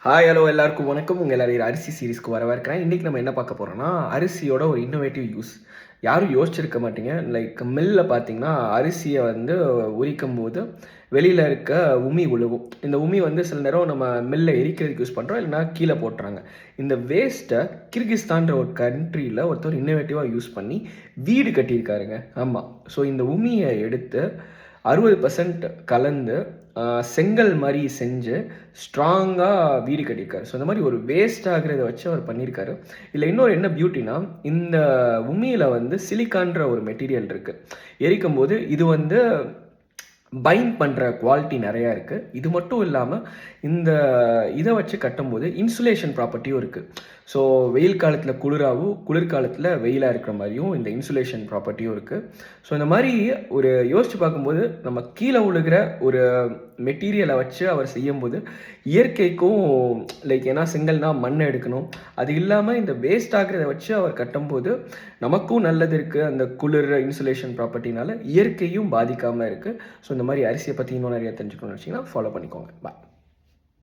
Hello எல்லாருக்கும் வணக்கம். உங்கள் எல்லாரையும் அரிசி சீரிஸ்க்கு வரவேற்கிறேன். இன்றைக்கி நம்ம என்ன பார்க்க போகிறோம்னா, அரிசியோட ஒரு இன்னோவேட்டிவ் யூஸ். யாரும் யோசிச்சிருக்க மாட்டீங்க. லைக் மில்லில் பார்த்தீங்கன்னா, அரிசியை வந்து உரிக்கும் போது வெளியில் இருக்க உமி விழுகும். இந்த உமி வந்து சில நேரம் நம்ம மில்லை எரிக்கிறதுக்கு யூஸ் பண்ணுறோம், இல்லைனா கீழே போட்டுறாங்க. இந்த வேஸ்ட்டை கிர்கிஸ்தான்ற ஒரு கண்ட்ரியில் ஒருத்தர் இன்னோவேட்டிவாக யூஸ் பண்ணி வீடு கட்டியிருக்காருங்க. ஆமாம். ஸோ இந்த உமியை எடுத்து 60% கலந்து செங்கல் மாதிரி செஞ்சு ஸ்ட்ராங்காக வீடு கட்டியிருக்காரு. ஸோ இந்த மாதிரி ஒரு வேஸ்ட் ஆகிறத வச்சு அவர் பண்ணியிருக்காரு. இல்லை இன்னொரு என்ன பியூட்டினா, இந்த உமியில் வந்து சிலிக்கான்ற ஒரு மெட்டீரியல் இருக்குது. எரிக்கும் போது இது வந்து பைண்ட் பண்ணுற குவாலிட்டி நிறையா இருக்குது. இது மட்டும் இல்லாமல் இந்த இதை வச்சு கட்டும்போது இன்சுலேஷன் ப்ராப்பர்ட்டியும் இருக்குது. ஸோ வெயில் காலத்தில் குளிராகவும் குளிர்காலத்தில் வெயிலாக இருக்கிற மாதிரியும் இந்த இன்சுலேஷன் ப்ராப்பர்ட்டியும் இருக்குது. ஸோ இந்த மாதிரி ஒரு யோசித்து பார்க்கும்போது நம்ம கீழே விழுகிற ஒரு மெட்டீரியலை வச்சு அவர் செய்யும்போது இயற்கைக்கும் லைக் ஏன்னா செங்கல்னால் மண் எடுக்கணும், அது இல்லாமல் இந்த வேஸ்ட் ஆகிறத வச்சு அவர் கட்டும்போது நமக்கும் நல்லது இருக்குது. அந்த குளிர் இன்சுலேஷன் ப்ராப்பர்ட்டினால இயற்கையும் பாதிக்காமல் இருக்குது. ஸோ இந்த மாதிரி அரிசியை பற்றி இன்னும் நிறைய தெரிஞ்சுக்கணும்னு நினச்சிங்கன்னா ஃபாலோ பண்ணிக்கோங்க. பாய்.